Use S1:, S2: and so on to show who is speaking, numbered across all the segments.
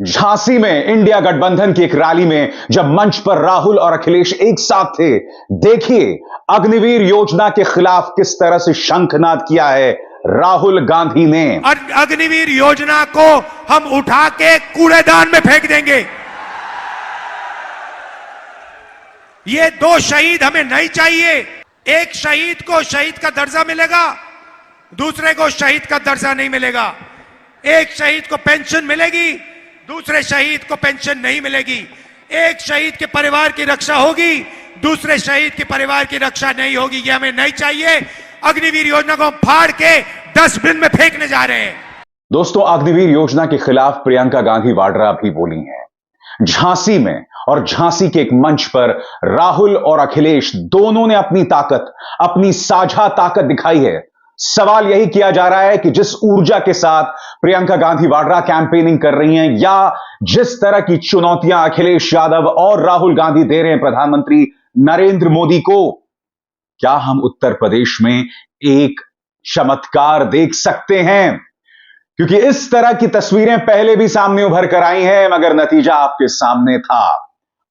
S1: झांसी में इंडिया गठबंधन की एक रैली में जब मंच पर राहुल और अखिलेश एक साथ थे, देखिए अग्निवीर योजना के खिलाफ किस तरह से शंखनाद किया है राहुल गांधी ने।
S2: अग्निवीर योजना को हम उठा के कूड़ेदान में फेंक देंगे। ये दो शहीद हमें नहीं चाहिए। एक शहीद को शहीद का दर्जा मिलेगा, दूसरे को शहीद का दर्जा नहीं मिलेगा। एक शहीद को पेंशन मिलेगी, दूसरे शहीद को पेंशन नहीं मिलेगी। एक शहीद के परिवार की रक्षा होगी, दूसरे शहीद के परिवार की रक्षा नहीं होगी। ये हमें नहीं चाहिए। अग्निवीर योजना को हम फाड़ के डस्टबिन में फेंकने जा रहे हैं।
S1: दोस्तों, अग्निवीर योजना के खिलाफ प्रियंका गांधी वाड्रा भी बोली हैं झांसी में, और झांसी के एक मंच पर राहुल और अखिलेश दोनों ने अपनी ताकत, अपनी साझा ताकत दिखाई है। सवाल यही किया जा रहा है कि जिस ऊर्जा के साथ प्रियंका गांधी वाड्रा कैंपेनिंग कर रही हैं, या जिस तरह की चुनौतियां अखिलेश यादव और राहुल गांधी दे रहे हैं प्रधानमंत्री नरेंद्र मोदी को, क्या हम उत्तर प्रदेश में एक चमत्कार देख सकते हैं? क्योंकि इस तरह की तस्वीरें पहले भी सामने उभर कर आई हैं, मगर नतीजा आपके सामने था।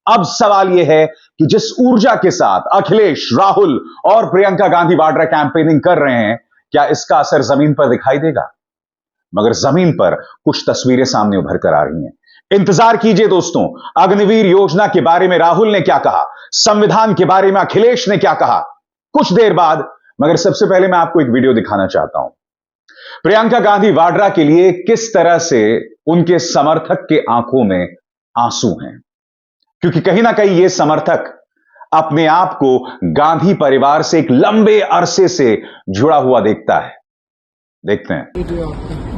S1: अब सवाल यह है कि जिस ऊर्जा के साथ अखिलेश, राहुल और प्रियंका गांधी वाड्रा कैंपेनिंग कर रहे हैं, क्या इसका असर जमीन पर दिखाई देगा? मगर जमीन पर कुछ तस्वीरें सामने उभर कर आ रही हैं। इंतजार कीजिए दोस्तों, अग्निवीर योजना के बारे में राहुल ने क्या कहा, संविधान के बारे में अखिलेश ने क्या कहा, कुछ देर बाद। मगर सबसे पहले मैं आपको एक वीडियो दिखाना चाहता हूं। प्रियंका गांधी वाड्रा के लिए किस तरह से उनके समर्थक के आंखों में आंसू हैं, क्योंकि कहीं ना कहीं ये समर्थक अपने आप को गांधी परिवार से एक लंबे अरसे से जुड़ा हुआ देखता है। देखते हैं।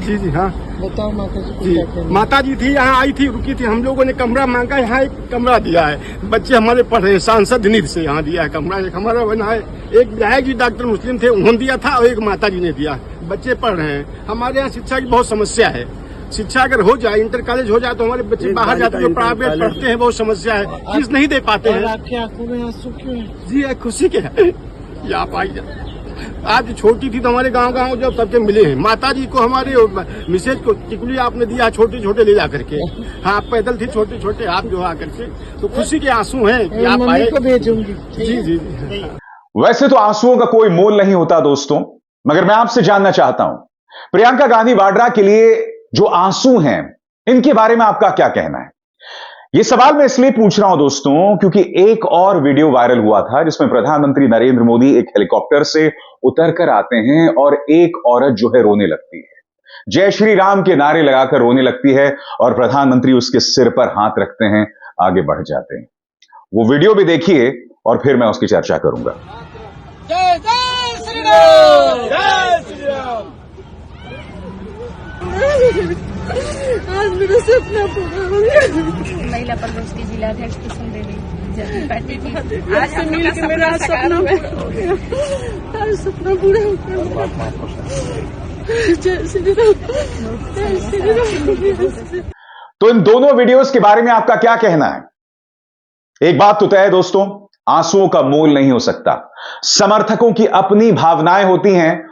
S3: जी जी हाँ
S4: बताओ माता जी।
S3: माता जी थी, यहाँ आई थी, रुकी थी। हम लोगों ने कमरा मांगा, यहाँ एक कमरा दिया है। बच्चे हमारे पढ़ रहे हैं, सांसद निधि से यहाँ दिया है कमरा। एक हमारा बना है, एक विधायक जी डॉक्टर मुस्लिम थे, उन्होंने दिया था, और एक माता जी ने दिया। बच्चे पढ़ रहे हैं। हमारे यहाँ शिक्षा की बहुत समस्या है। शिक्षा अगर हो जाए, इंटर कॉलेज हो जाए, तो हमारे बच्चे बाहर जाते हैं, प्राइवेट पढ़ते हैं, बहुत समस्या है, फीस नहीं दे पाते हैं।
S4: आपकी आंखों में आंसू क्यों है?
S3: जी खुशी के है। ये आप आई आज छोटी थी तो हमारे गांव जब सबके मिले हैं। माता जी को, हमारे मिसेज को टिकुली आपने दिया, छोटे छोटे ले जा करके। हाँ, पैदल थी, छोटे छोटे आप जो आकर के, तो खुशी के आंसू हैं कि आप आए।
S4: को भेजूंगी।
S3: जी जी।
S1: वैसे तो आंसुओं का कोई मोल नहीं होता दोस्तों, मगर मैं आपसे जानना चाहता हूं, प्रियंका गांधी वाड्रा के लिए जो आंसू हैं, इनके बारे में आपका क्या कहना है? यह सवाल मैं इसलिए पूछ रहा हूं दोस्तों, क्योंकि एक और वीडियो वायरल हुआ था जिसमें प्रधानमंत्री नरेंद्र मोदी एक हेलीकॉप्टर से उतरकर आते हैं और एक औरत जो है रोने लगती है, जय श्री राम के नारे लगाकर रोने लगती है, और प्रधानमंत्री उसके सिर पर हाथ रखते हैं, आगे बढ़ जाते हैं। वो वीडियो भी देखिए और फिर मैं उसकी चर्चा करूंगा।
S4: जय जय श्री राम, जय श्री राम। आज मेरा सपना पूरा हो गया।
S5: महिला प्रकोष्ठ की जिलाध्यक्ष कुसुम देवी बैठी थी।
S4: आज हम लोग का मेरा सपना पूरा हो गया। आज सपना पूरा हो गया। जय श्री राम, जय श्री राम।
S1: तो इन दोनों वीडियोस के बारे में आपका क्या कहना है? एक बात तो तय है दोस्तों, आंसुओं का मोल नहीं हो सकता। समर्थकों की अपनी भावनाएं होती हैं,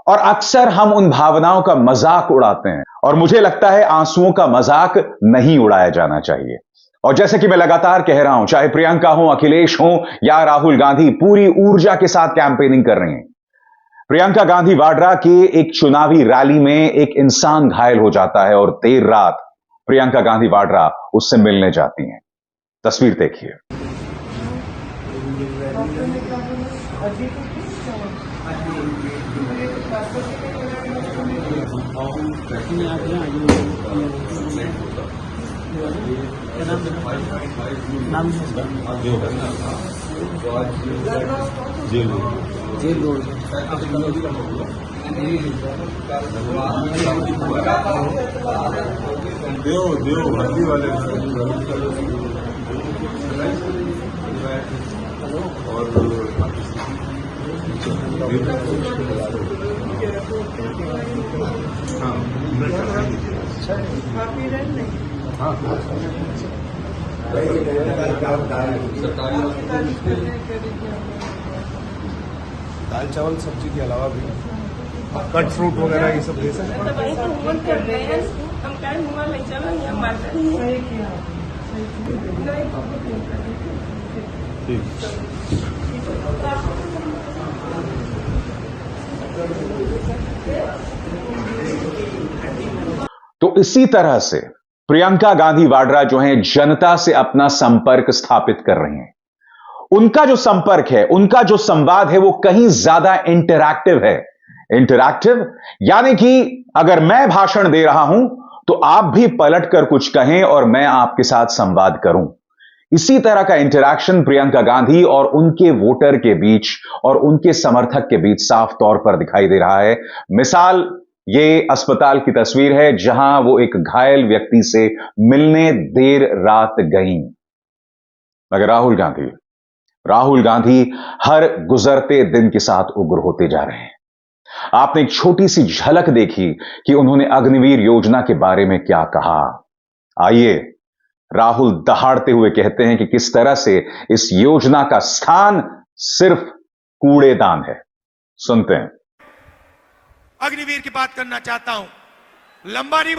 S1: और अक्सर हम उन भावनाओं का मजाक उड़ाते हैं, और मुझे लगता है आंसुओं का मजाक नहीं उड़ाया जाना चाहिए। और जैसे कि मैं लगातार कह रहा हूं, चाहे प्रियंका हो, अखिलेश हो या राहुल गांधी, पूरी ऊर्जा के साथ कैंपेनिंग कर रहे हैं। प्रियंका गांधी वाड्रा के एक चुनावी रैली में एक इंसान घायल हो जाता है, और देर रात प्रियंका गांधी वाड्रा उससे मिलने जाती हैं। तस्वीर देखिए।
S6: दाल चावल सब्जी के अलावा भी कट फ्रूट वगैरह ये सब दे सकते हैं।
S4: टाइम हुआ नहीं चला यहाँ मारता नहीं
S1: तो इसी तरह से प्रियंका गांधी वाड्रा जो हैं जनता से अपना संपर्क स्थापित कर रही हैं। उनका जो संपर्क है, उनका जो संवाद है, वो कहीं ज्यादा इंटरैक्टिव है। इंटरैक्टिव यानी कि अगर मैं भाषण दे रहा हूं तो आप भी पलट कर कुछ कहें और मैं आपके साथ संवाद करूं। इसी तरह का इंटरैक्शन प्रियंका गांधी और उनके वोटर के बीच और उनके समर्थक के बीच साफ तौर पर दिखाई दे रहा है। मिसाल, ये अस्पताल की तस्वीर है जहां वो एक घायल व्यक्ति से मिलने देर रात गईं। मगर राहुल गांधी हर गुजरते दिन के साथ उग्र होते जा रहे हैं। आपने एक छोटी सी झलक देखी कि उन्होंने अग्निवीर योजना के बारे में क्या कहा। आइए, राहुल दहाड़ते हुए कहते हैं कि किस तरह से इस योजना का स्थान सिर्फ कूड़ेदान है। सुनते हैं।
S2: अग्निवीर की बात करना चाहता हूं। लंबा नहीं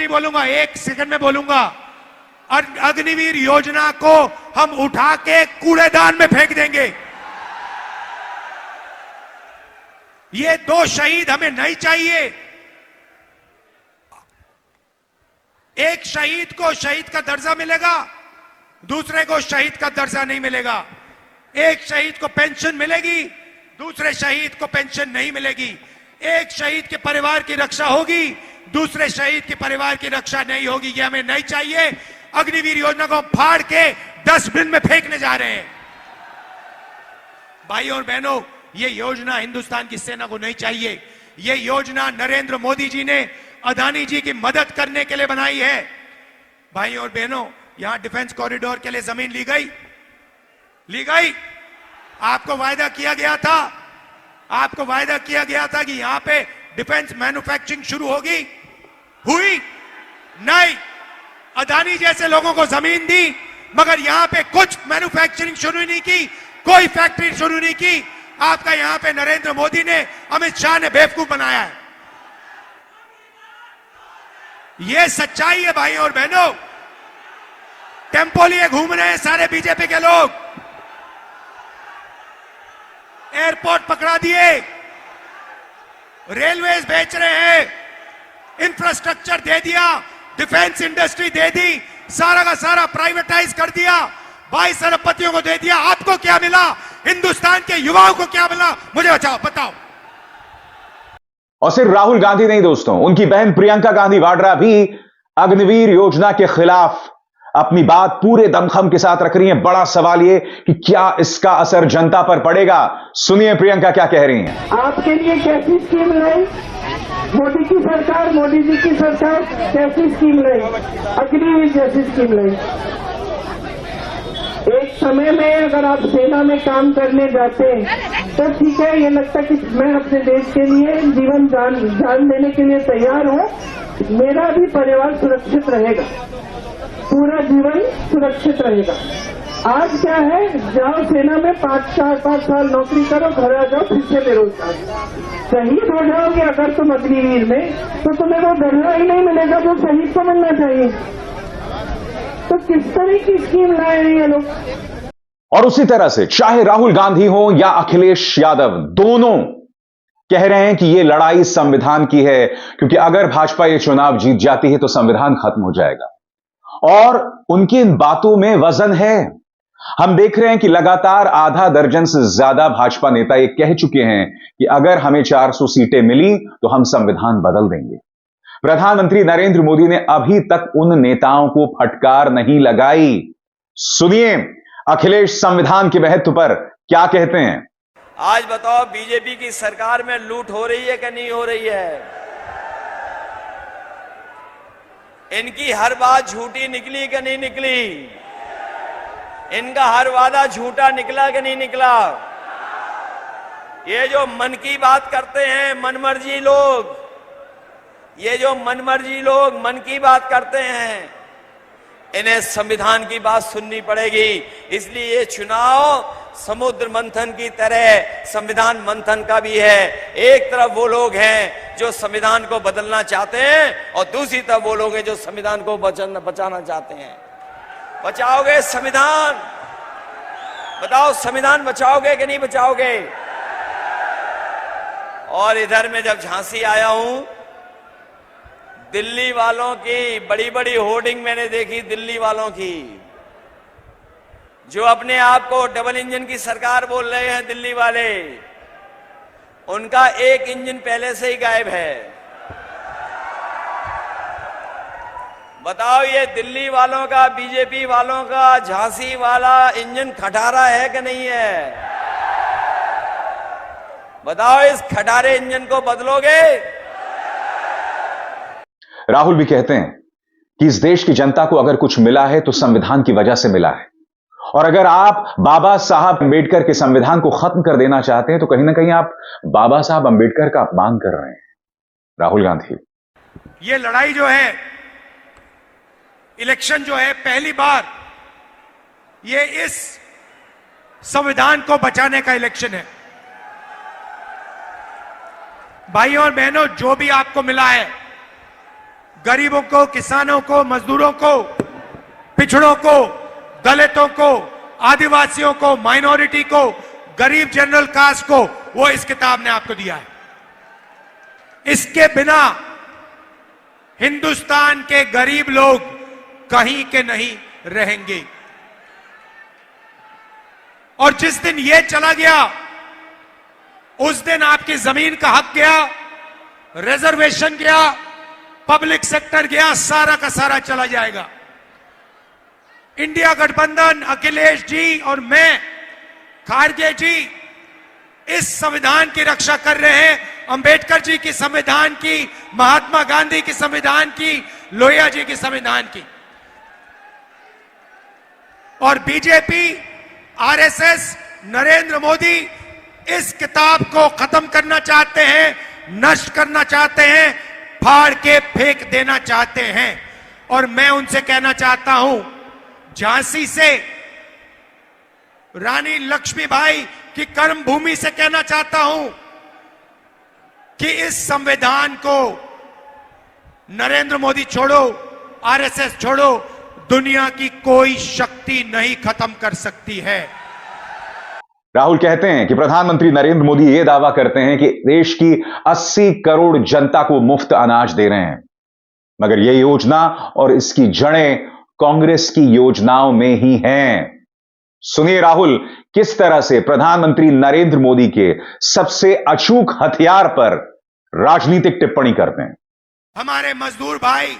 S2: बोलूंगा, 1 सेकंड में बोलूंगा। अग्निवीर योजना को हम उठा के कूड़ेदान में फेंक देंगे। ये 2 शहीद हमें नहीं चाहिए। एक शहीद को शहीद का दर्जा मिलेगा, दूसरे को शहीद का दर्जा नहीं मिलेगा। एक शहीद को पेंशन मिलेगी, दूसरे शहीद को पेंशन नहीं मिलेगी। एक शहीद के परिवार की रक्षा होगी, दूसरे शहीद के परिवार की रक्षा नहीं होगी। ये हमें नहीं चाहिए। अग्निवीर योजना को फाड़ के डस्टबिन में फेंकने जा रहे हैं। भाइयों और बहनों, ये योजना हिंदुस्तान की सेना को नहीं चाहिए। ये योजना नरेंद्र मोदी जी ने अदानी जी की मदद करने के लिए बनाई है। भाइयों और बहनों, यहां डिफेंस कॉरिडोर के लिए जमीन ली गई। आपको वायदा किया गया था कि यहां पे डिफेंस मैन्युफैक्चरिंग शुरू होगी, हुई नहीं। अदानी जैसे लोगों को जमीन दी, मगर यहां पे कुछ मैन्युफैक्चरिंग शुरू नहीं की, कोई फैक्ट्री शुरू नहीं की। आपका यहां पे नरेंद्र मोदी ने, अमित शाह ने बेवकूफ बनाया है। यह सच्चाई है भाइयों और बहनों। टेम्पो लिए घूम रहे हैं सारे बीजेपी के लोग। एयरपोर्ट पकड़ा दिए, रेलवेज बेच रहे हैं, इंफ्रास्ट्रक्चर दे दिया, डिफेंस इंडस्ट्री दे दी, सारा का सारा प्राइवेटाइज कर दिया, 22 अरबपतियों को दे दिया। आपको क्या मिला? हिंदुस्तान के युवाओं को क्या मिला? मुझे बताओ।
S1: और सिर्फ राहुल गांधी नहीं दोस्तों, उनकी बहन प्रियंका गांधी वाड्रा भी अग्निवीर योजना के खिलाफ अपनी बात पूरे दमखम के साथ रख रही हैं। बड़ा सवाल ये कि क्या इसका असर जनता पर पड़ेगा। सुनिए प्रियंका क्या कह रही हैं।
S7: आपके लिए कैसी स्कीम लाई मोदी की सरकार, मोदी जी की सरकार कैसी स्कीम लाई? अग्निवीर जैसी स्कीम लाई। एक समय में अगर आप सेना में काम करने जाते तो ठीक है, ये लगता कि मैं अपने देश के लिए जीवन जान देने के लिए तैयार हूँ, मेरा भी परिवार सुरक्षित रहेगा, पूरा जीवन सुरक्षित रहेगा। आज क्या है, जाओ सेना में 5 साल नौकरी करो, घर आ जाओ फिर से बेरोजगार। शहीद हो जाओगे अगर तुम अग्निवीर में, तो तुम्हें वो दर्जा ही नहीं मिलेगा जो शहीद को मिलना चाहिए। तो किस तरह की स्कीम लाए हैं ये लोग।
S1: और उसी तरह से चाहे राहुल गांधी हो या अखिलेश यादव, दोनों कह रहे हैं कि यह लड़ाई संविधान की है, क्योंकि अगर भाजपा ये चुनाव जीत जाती है तो संविधान खत्म हो जाएगा। और उनकी इन बातों में वजन है। हम देख रहे हैं कि लगातार आधा दर्जन से ज्यादा भाजपा नेता ये कह चुके हैं कि अगर हमें 400 सीटें मिली तो हम संविधान बदल देंगे। प्रधानमंत्री नरेंद्र मोदी ने अभी तक उन नेताओं को फटकार नहीं लगाई। सुनिए अखिलेश संविधान के महत्व पर क्या कहते हैं।
S8: आज बताओ, बीजेपी की सरकार में लूट हो रही है कि नहीं हो रही है? इनकी हर बात झूठी निकली कि नहीं निकली? इनका हर वादा झूठा निकला कि नहीं निकला? ये जो मन की बात करते हैं मनमर्जी लोग, ये जो मनमर्जी लोग मन की बात करते हैं, इन्हें संविधान की बात सुननी पड़ेगी। इसलिए ये चुनाव समुद्र मंथन की तरह संविधान मंथन का भी है। एक तरफ वो लोग हैं जो संविधान को बदलना चाहते हैं और दूसरी तरफ वो लोग हैं जो संविधान को बचाना चाहते हैं। बचाओगे संविधान? बताओ, संविधान बचाओगे कि नहीं बचाओगे? और इधर में जब झांसी आया हूं, दिल्ली वालों की बड़ी बड़ी होर्डिंग मैंने देखी, दिल्ली वालों की, जो अपने आप को डबल इंजन की सरकार बोल रहे हैं। दिल्ली वाले, उनका एक इंजन पहले से ही गायब है। बताओ, ये दिल्ली वालों का, बीजेपी वालों का झांसी वाला इंजन खटारा है कि नहीं है? बताओ, इस खटारे इंजन को बदलोगे?
S1: राहुल भी कहते हैं कि इस देश की जनता को अगर कुछ मिला है तो संविधान की वजह से मिला है, और अगर आप बाबा साहब अंबेडकर के संविधान को खत्म कर देना चाहते हैं तो कहीं ना कहीं आप बाबा साहब अंबेडकर का अपमान कर रहे हैं। राहुल गांधी,
S2: ये लड़ाई जो है, इलेक्शन जो है, पहली बार ये इस संविधान को बचाने का इलेक्शन है। भाइयों और बहनों, जो भी आपको मिला है, गरीबों को, किसानों को, मजदूरों को, पिछड़ों को, दलितों को, आदिवासियों को, माइनॉरिटी को, गरीब जनरल कास्ट को, वो इस किताब ने आपको दिया है। इसके बिना हिंदुस्तान के गरीब लोग कहीं के नहीं रहेंगे। और जिस दिन ये चला गया, उस दिन आपकी जमीन का हक गया, रिजर्वेशन गया, पब्लिक सेक्टर गया, सारा का सारा चला जाएगा। इंडिया गठबंधन, अखिलेश जी और मैं, खारगे जी, इस संविधान की रक्षा कर रहे हैं। अंबेडकर जी की संविधान की, महात्मा गांधी की संविधान की, लोहिया जी की संविधान की। और बीजेपी, आरएसएस, नरेंद्र मोदी इस किताब को खत्म करना चाहते हैं, नष्ट करना चाहते हैं, फाड़ के फेंक देना चाहते हैं। और मैं उनसे कहना चाहता हूं, झांसी से रानी लक्ष्मीबाई की कर्म भूमि से कहना चाहता हूं कि इस संविधान को नरेंद्र मोदी छोड़ो, आरएसएस छोड़ो, दुनिया की कोई शक्ति नहीं खत्म कर सकती है।
S1: राहुल कहते हैं कि प्रधानमंत्री नरेंद्र मोदी यह दावा करते हैं कि देश की 80 करोड़ जनता को मुफ्त अनाज दे रहे हैं, मगर यह योजना और इसकी जड़ें कांग्रेस की योजनाओं में ही हैं। सुनिए राहुल किस तरह से प्रधानमंत्री नरेंद्र मोदी के सबसे अचूक हथियार पर राजनीतिक टिप्पणी करते हैं।
S2: हमारे मजदूर भाई,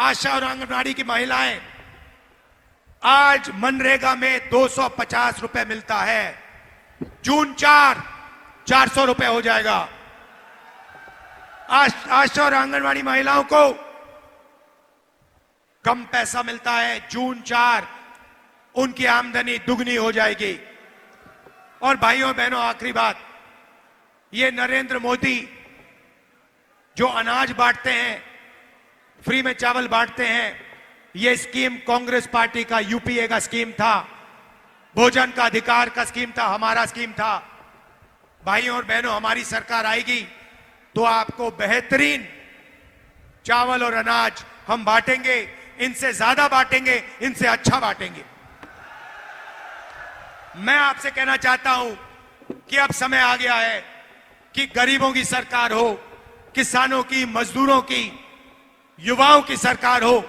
S2: आशा और आंगनबाड़ी की महिलाएं, आज मनरेगा में 250 रुपए मिलता है, जून 400 रुपए हो जाएगा। आशा और आंगनबाड़ी महिलाओं को कम पैसा मिलता है, जून 4 उनकी आमदनी दुगनी हो जाएगी। और भाइयों बहनों, आखिरी बात, ये नरेंद्र मोदी जो अनाज बांटते हैं, फ्री में चावल बांटते हैं, ये स्कीम कांग्रेस पार्टी का, यूपीए का स्कीम था, भोजन का अधिकार का स्कीम था, हमारा स्कीम था। भाइयों और बहनों, हमारी सरकार आएगी तो आपको बेहतरीन चावल और अनाज हम बांटेंगे, इनसे ज्यादा बांटेंगे, इनसे अच्छा बांटेंगे। मैं आपसे कहना चाहता हूं कि अब समय आ गया है कि गरीबों की सरकार हो, किसानों की, मजदूरों की, युवाओं की सरकार हो।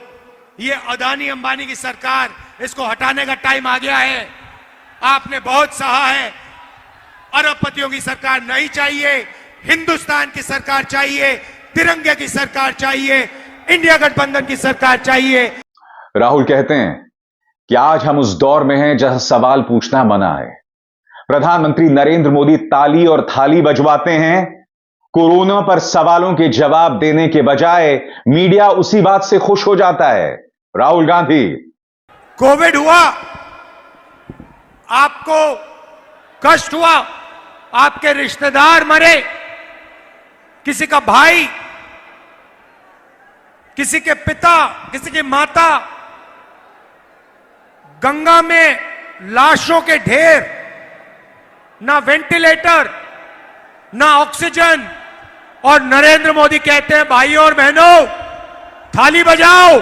S2: ये अदानी अंबानी की सरकार, इसको हटाने का टाइम आ गया है। आपने बहुत सहा है, अरबपतियों की सरकार नहीं चाहिए, हिंदुस्तान की सरकार चाहिए, तिरंगे की सरकार चाहिए, इंडिया गठबंधन की सरकार चाहिए।
S1: राहुल कहते हैं कि आज हम उस दौर में हैं जहां सवाल पूछना मना है। प्रधानमंत्री नरेंद्र मोदी ताली और थाली बजवाते हैं, कोरोना पर सवालों के जवाब देने के बजाय मीडिया उसी बात से खुश हो जाता है। राहुल गांधी,
S2: कोविड हुआ, आपको कष्ट हुआ, आपके रिश्तेदार मरे, किसी का भाई, किसी के पिता, किसी की माता, गंगा में लाशों के ढेर, ना वेंटिलेटर, ना ऑक्सीजन, और नरेंद्र मोदी कहते हैं भाइयों और बहनों थाली बजाओ।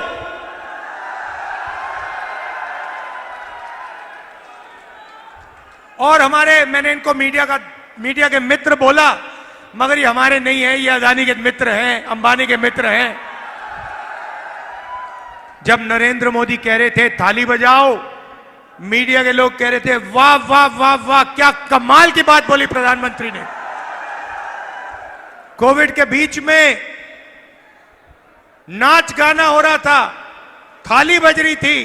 S2: और मैंने इनको मीडिया के मित्र बोला, मगर ये हमारे नहीं है, ये अदानी के मित्र हैं, अंबानी के मित्र हैं। जब नरेंद्र मोदी कह रहे थे थाली बजाओ, मीडिया के लोग कह रहे थे वाह वाह वाह वाह, क्या कमाल की बात बोली प्रधानमंत्री ने। कोविड के बीच में नाच गाना हो रहा था, थाली बज रही थी,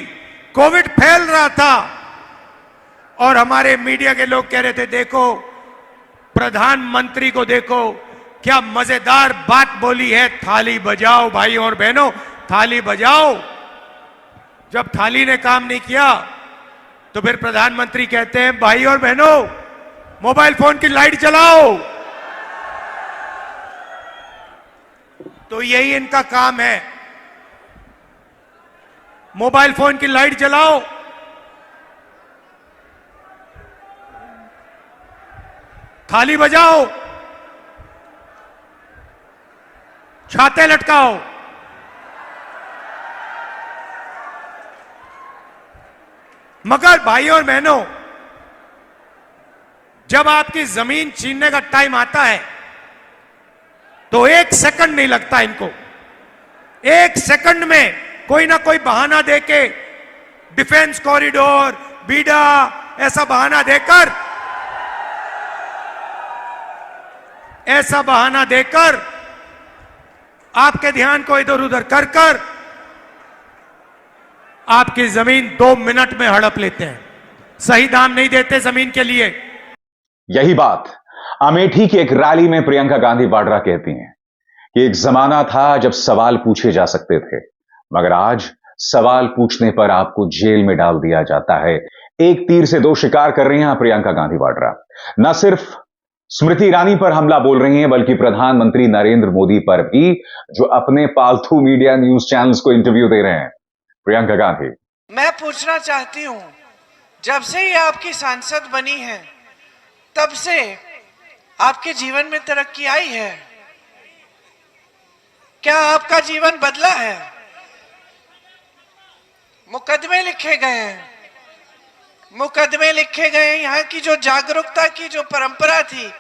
S2: कोविड फैल रहा था, और हमारे मीडिया के लोग कह रहे थे देखो प्रधानमंत्री को देखो क्या मजेदार बात बोली है, थाली बजाओ भाइयों और बहनों, थाली बजाओ। जब थाली ने काम नहीं किया तो फिर प्रधानमंत्री कहते हैं भाइयों और बहनों मोबाइल फोन की लाइट जलाओ। तो यही इनका काम है, मोबाइल फोन की लाइट जलाओ, थाली बजाओ, छाते लटकाओ। मगर भाइयों और बहनों, जब आपकी जमीन छीनने का टाइम आता है तो 1 सेकंड नहीं लगता इनको। 1 सेकंड में कोई ना कोई बहाना देके, डिफेंस कॉरिडोर, बीडा, ऐसा बहाना देकर आपके ध्यान को इधर उधर कर आपकी जमीन 2 मिनट में हड़प लेते हैं। सही दाम नहीं देते जमीन के लिए।
S1: यही बात अमेठी की एक रैली में प्रियंका गांधी वाड्रा कहती हैं कि एक जमाना था जब सवाल पूछे जा सकते थे, मगर आज सवाल पूछने पर आपको जेल में डाल दिया जाता है। एक तीर से 2 शिकार कर रही हैं प्रियंका गांधी वाड्रा। न सिर्फ स्मृति ईरानी पर हमला बोल रही हैं, बल्कि प्रधानमंत्री नरेंद्र मोदी पर भी, जो अपने पालतू मीडिया न्यूज चैनल्स को इंटरव्यू दे रहे हैं। प्रियंका गांधी,
S9: मैं पूछना चाहती हूं, जब से ये आपकी सांसद बनी है तब से आपके जीवन में तरक्की आई है? क्या आपका जीवन बदला है? मुकदमे लिखे गए हैं, मुकदमे लिखे गए हैं। यहाँ की जो जागरूकता की जो परंपरा थी,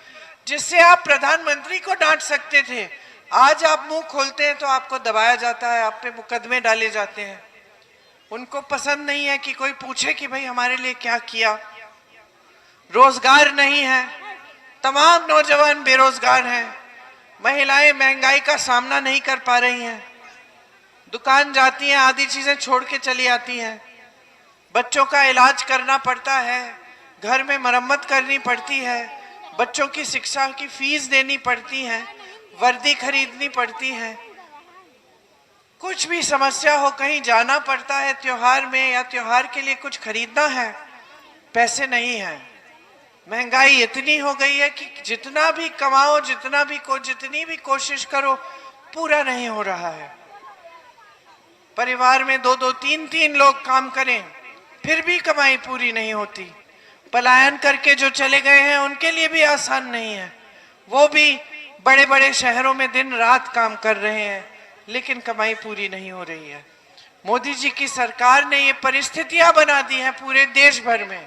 S9: जिससे आप प्रधानमंत्री को डांट सकते थे, आज आप मुंह खोलते हैं तो आपको दबाया जाता है, आप पे मुकदमे डाले जाते हैं। उनको पसंद नहीं है कि कोई पूछे कि भाई हमारे लिए क्या किया। रोजगार नहीं है, तमाम नौजवान बेरोजगार हैं, महिलाएं महंगाई का सामना नहीं कर पा रही हैं, दुकान जाती हैं आधी चीजें छोड़ के चली आती हैं, बच्चों का इलाज करना पड़ता है, घर में मरम्मत करनी पड़ती है, बच्चों की शिक्षा की फीस देनी पड़ती है, वर्दी खरीदनी पड़ती है, कुछ भी समस्या हो कहीं जाना पड़ता है त्योहार में, या त्योहार के लिए कुछ खरीदना है, पैसे नहीं है। महंगाई इतनी हो गई है कि जितना भी कमाओ, जितनी भी कोशिश करो, पूरा नहीं हो रहा है। परिवार में 2-2, 3-3 लोग काम करें फिर भी कमाई पूरी नहीं होती। पलायन करके जो चले गए हैं उनके लिए भी आसान नहीं है, वो भी बड़े बड़े शहरों में दिन रात काम कर रहे हैं, लेकिन कमाई पूरी नहीं हो रही है। मोदी जी की सरकार ने ये परिस्थितियां बना दी हैं पूरे देश भर में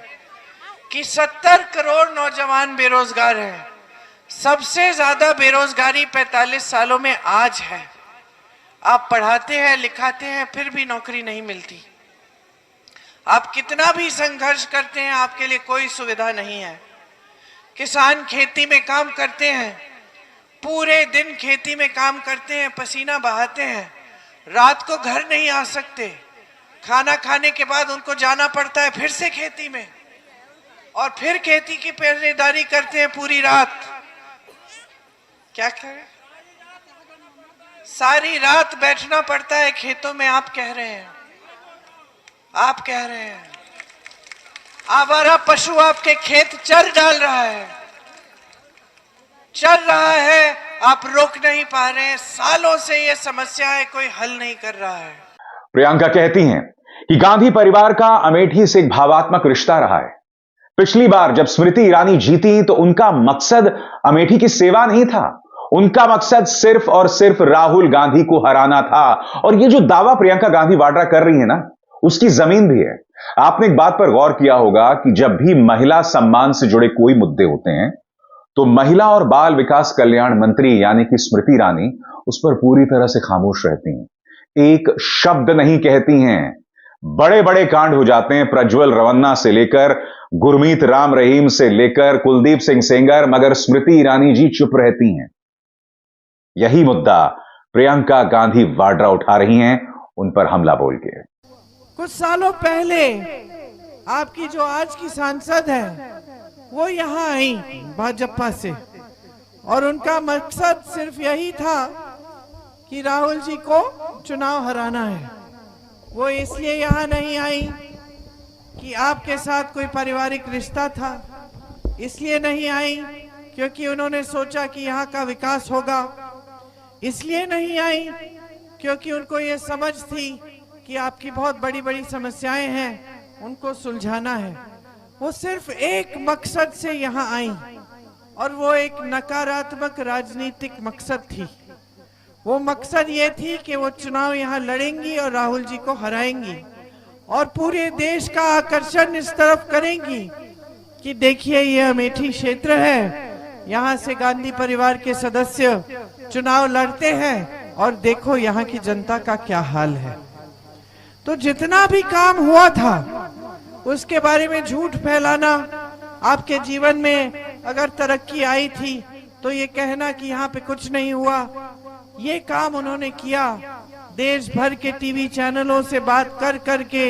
S9: कि 70 करोड़ नौजवान बेरोजगार हैं। सबसे ज्यादा बेरोजगारी 45 सालों में आज है। आप पढ़ाते हैं, लिखाते हैं, फिर भी नौकरी नहीं मिलती। आप कितना भी संघर्ष करते हैं, आपके लिए कोई सुविधा नहीं है। किसान खेती में काम करते हैं, पूरे दिन खेती में काम करते हैं, पसीना बहाते हैं, रात को घर नहीं आ सकते, खाना खाने के बाद उनको जाना पड़ता है फिर से खेती में, और फिर खेती की पहरेदारी करते हैं पूरी रात। क्या करें, सारी रात बैठना पड़ता है खेतों में। आप कह रहे हैं आवारा पशु आपके खेत चर डाल रहा है, आप रोक नहीं पा रहे हैं। सालों से ये समस्या है, कोई हल नहीं कर रहा है।
S1: प्रियंका कहती हैं कि गांधी परिवार का अमेठी से एक भावात्मक रिश्ता रहा है। पिछली बार जब स्मृति ईरानी जीती तो उनका मकसद अमेठी की सेवा नहीं था, उनका मकसद सिर्फ और सिर्फ राहुल गांधी को हराना था। और ये जो दावा प्रियंका गांधी वाड्रा कर रही है ना, उसकी जमीन भी है। आपने एक बात पर गौर किया होगा कि जब भी महिला सम्मान से जुड़े कोई मुद्दे होते हैं तो महिला और बाल विकास कल्याण मंत्री यानी कि स्मृति ईरानी उस पर पूरी तरह से खामोश रहती हैं, एक शब्द नहीं कहती हैं। बड़े बड़े कांड हो जाते हैं, प्रज्वल रवन्ना से लेकर गुरमीत राम रहीम से लेकर कुलदीप सिंह सेंगर, मगर स्मृति ईरानी जी चुप रहती हैं। यही मुद्दा प्रियंका गांधी वाड्रा उठा रही हैं, उन पर हमला बोल के।
S9: कुछ सालों पहले आपकी जो आज की सांसद है वो यहाँ आई भाजपा से, और उनका मकसद सिर्फ यही था कि राहुल जी को चुनाव हराना है। वो इसलिए यहाँ नहीं आई कि आपके साथ कोई पारिवारिक रिश्ता था, इसलिए नहीं आई क्योंकि उन्होंने सोचा कि यहाँ का विकास होगा, इसलिए नहीं आई क्योंकि उनको ये समझ थी कि आपकी बहुत बड़ी बड़ी समस्याएं हैं, उनको सुलझाना है। वो सिर्फ एक मकसद से यहाँ आई, और वो एक नकारात्मक राजनीतिक मकसद थी। वो मकसद ये थी कि वो चुनाव यहाँ लड़ेंगी और राहुल जी को हराएंगी, और पूरे देश का आकर्षण इस तरफ करेंगी कि देखिए ये अमेठी क्षेत्र है, यहाँ से गांधी परिवार के सदस्य चुनाव लड़ते हैं, और देखो यहाँ की जनता का क्या हाल है। तो जितना भी काम हुआ था उसके बारे में झूठ फैलाना, आपके जीवन में अगर तरक्की आई थी तो ये कहना कि यहाँ पे कुछ नहीं हुआ, ये काम उन्होंने किया। देश भर के टीवी चैनलों से बात कर करके,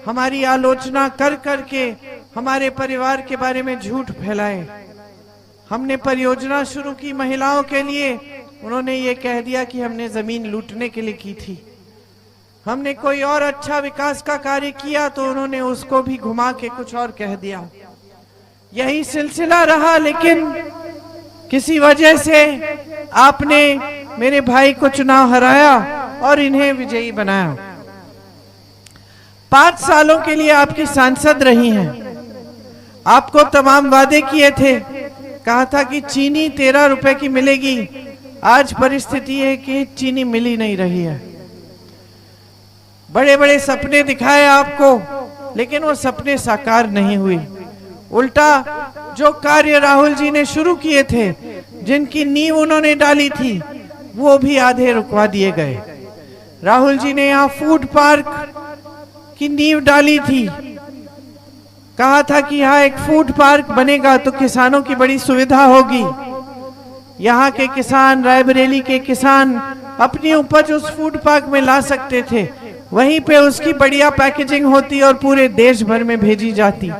S9: हमारी आलोचना कर करके हमारे परिवार के बारे में झूठ फैलाए। हमने परियोजना शुरू की महिलाओं के लिए, उन्होंने ये कह दिया कि हमने जमीन लूटने के लिए की थी। हमने कोई और अच्छा विकास का कार्य किया तो उन्होंने उसको भी घुमा के कुछ और कह दिया। यही सिलसिला रहा, लेकिन किसी वजह से आपने मेरे भाई को चुनाव हराया और इन्हें विजयी बनाया। 5 सालों के लिए आपकी सांसद रही हैं। आपको तमाम वादे किए थे, कहा था कि चीनी 13 रुपए की मिलेगी। आज परिस्थिति है कि चीनी मिल ही नहीं रही है। बड़े बड़े सपने दिखाए आपको, लेकिन वो सपने साकार नहीं हुए। उल्टा जो कार्य राहुल जी ने शुरू किए थे, जिनकी नींव उन्होंने डाली थी, वो भी आधे रुकवा दिए गए। राहुल जी ने यहाँ फूड पार्क की नींव डाली थी, कहा था कि यहाँ एक फूड पार्क बनेगा तो किसानों की बड़ी सुविधा होगी। यहाँ के किसान, रायबरेली के किसान अपनी उपज उस फूड पार्क में ला सकते थे, वहीं पे उसकी बढ़िया पैकेजिंग होती और पूरे देश भर में भेजी जाती।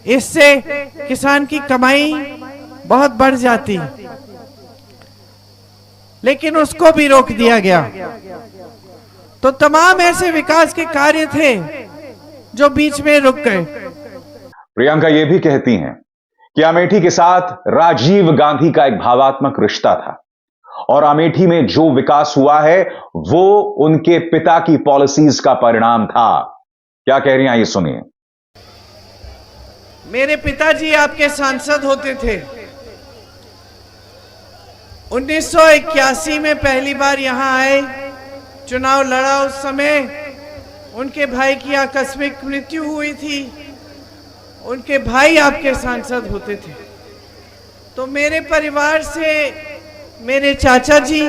S9: इससे किसान की कमाई बहुत बढ़ जाती, लेकिन उसको भी रोक दिया गया। तो तमाम ऐसे विकास के कार्य थे जो बीच में रुक गए।
S1: प्रियंका ये भी कहती हैं कि अमेठी के साथ राजीव गांधी का एक भावात्मक रिश्ता था, और अमेठी में जो विकास हुआ है वो उनके पिता की पॉलिसीज का परिणाम था। क्या कह रही हैं, ये सुनिए।
S9: मेरे पिताजी आपके सांसद होते थे। 1981 में पहली बार यहां आए, चुनाव लड़ा। उस समय उनके भाई की आकस्मिक मृत्यु हुई थी। उनके भाई आपके सांसद होते थे। तो मेरे परिवार से मेरे चाचा जी,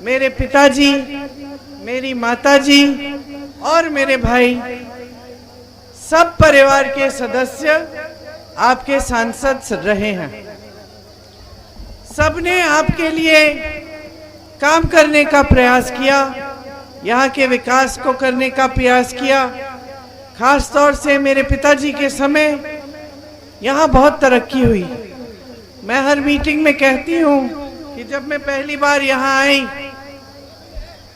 S9: मेरे पिताजी, मेरी माताजी और मेरे भाई, सब परिवार के सदस्य आपके सांसद रहे हैं। सबने आपके लिए काम करने का प्रयास किया, यहाँ के विकास को करने का प्रयास किया। खास तौर से मेरे पिताजी के समय यहाँ बहुत तरक्की हुई। मैं हर मीटिंग में कहती हूँ कि जब मैं पहली बार यहाँ आई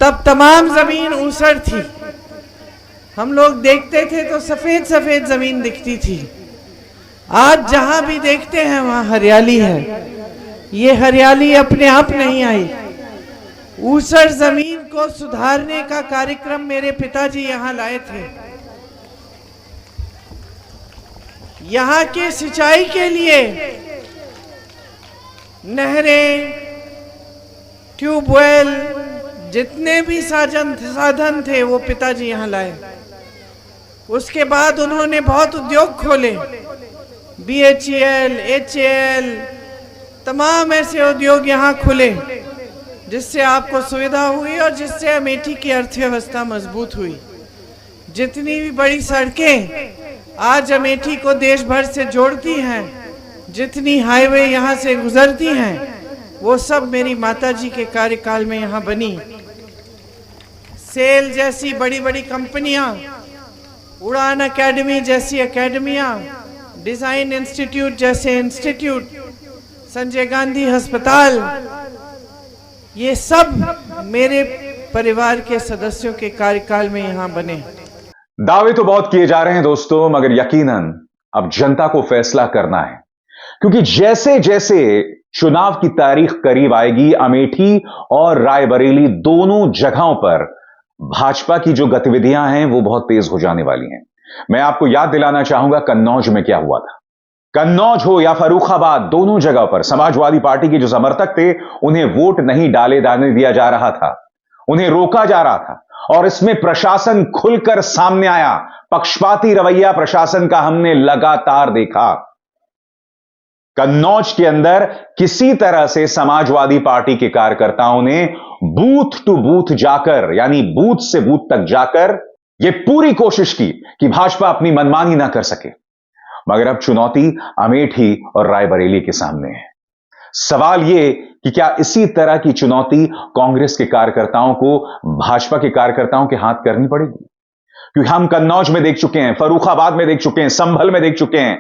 S9: तब तमाम जमीन ऊसर थी। हम लोग देखते थे तो सफेद सफेद जमीन दिखती थी। आज जहां भी देखते हैं वहां हरियाली है। ये हरियाली अपने आप नहीं आई। ऊसर जमीन को सुधारने का कार्यक्रम मेरे पिताजी यहाँ लाए थे। यहाँ के सिंचाई के लिए नहरें, ट्यूबवेल, जितने भी साधन थे वो पिताजी यहाँ लाए। उसके बाद उन्होंने बहुत उद्योग खोले, BHEL, HAL, तमाम ऐसे उद्योग यहाँ खुले जिससे आपको सुविधा हुई और जिससे अमेठी की अर्थव्यवस्था मजबूत हुई। जितनी भी बड़ी सड़कें आज अमेठी को देश भर से जोड़ती हैं, जितनी हाईवे यहाँ से गुजरती हैं, वो सब मेरी माताजी के कार्यकाल में यहाँ बनी। सेल जैसी बड़ी बड़ी कंपनियां, उड़ान एकेडमी जैसी एकेडमियां, डिजाइन इंस्टीट्यूट जैसे इंस्टीट्यूट, संजय गांधी अस्पताल, ये सब मेरे परिवार के सदस्यों के कार्यकाल में यहाँ बने।
S1: दावे तो बहुत किए जा रहे हैं दोस्तों, मगर यकीनन अब जनता को फैसला करना है, क्योंकि जैसे जैसे चुनाव की तारीख करीब आएगी, अमेठी और रायबरेली दोनों जगहों पर भाजपा की जो गतिविधियां हैं वो बहुत तेज हो जाने वाली हैं। मैं आपको याद दिलाना चाहूंगा कन्नौज में क्या हुआ था। कन्नौज हो या फर्रुखाबाद, दोनों जगह पर समाजवादी पार्टी के जो समर्थक थे उन्हें वोट नहीं डाले जाने दिया जा रहा था, उन्हें रोका जा रहा था, और इसमें प्रशासन खुलकर सामने आया। पक्षपाती रवैया प्रशासन का हमने लगातार देखा। कन्नौज के अंदर किसी तरह से समाजवादी पार्टी के कार्यकर्ताओं ने बूथ टू बूथ जाकर, यानी बूथ से बूथ तक जाकर यह पूरी कोशिश की कि भाजपा अपनी मनमानी ना कर सके। मगर अब चुनौती अमेठी और रायबरेली के सामने है। सवाल यह कि क्या इसी तरह की चुनौती कांग्रेस के कार्यकर्ताओं को भाजपा के कार्यकर्ताओं के हाथ करनी पड़ेगी? क्योंकि हम कन्नौज में देख चुके हैं, फर्रुखाबाद में देख चुके हैं, संभल में देख चुके हैं।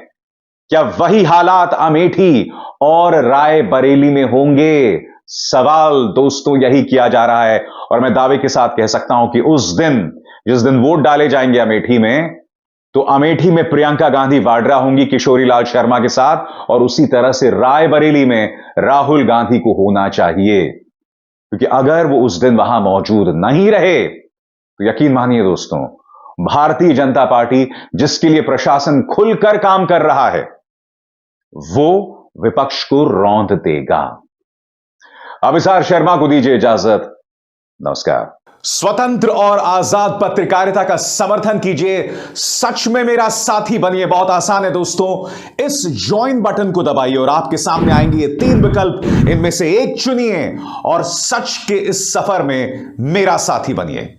S1: क्या वही हालात अमेठी और रायबरेली में होंगे? सवाल दोस्तों यही किया जा रहा है, और मैं दावे के साथ कह सकता हूं कि उस दिन जिस दिन वोट डाले जाएंगे अमेठी में, तो अमेठी में प्रियंका गांधी वाड्रा होंगी किशोरी लाल शर्मा के साथ, और उसी तरह से रायबरेली में राहुल गांधी को होना चाहिए। क्योंकि अगर वो उस दिन वहां मौजूद नहीं रहे तो यकीन मानिए दोस्तों, भारतीय जनता पार्टी जिसके लिए प्रशासन खुलकर काम कर रहा है, वो विपक्ष को रौंद देगा। अभिसार शर्मा को दीजिए इजाजत। नमस्कार। स्वतंत्र और आजाद पत्रकारिता का समर्थन कीजिए, सच में मेरा साथी बनिए। बहुत आसान है दोस्तों, इस ज्वाइन बटन को दबाइए और आपके सामने आएंगे ये 3 विकल्प, इनमें से एक चुनिए और सच के इस सफर में मेरा साथी बनिए।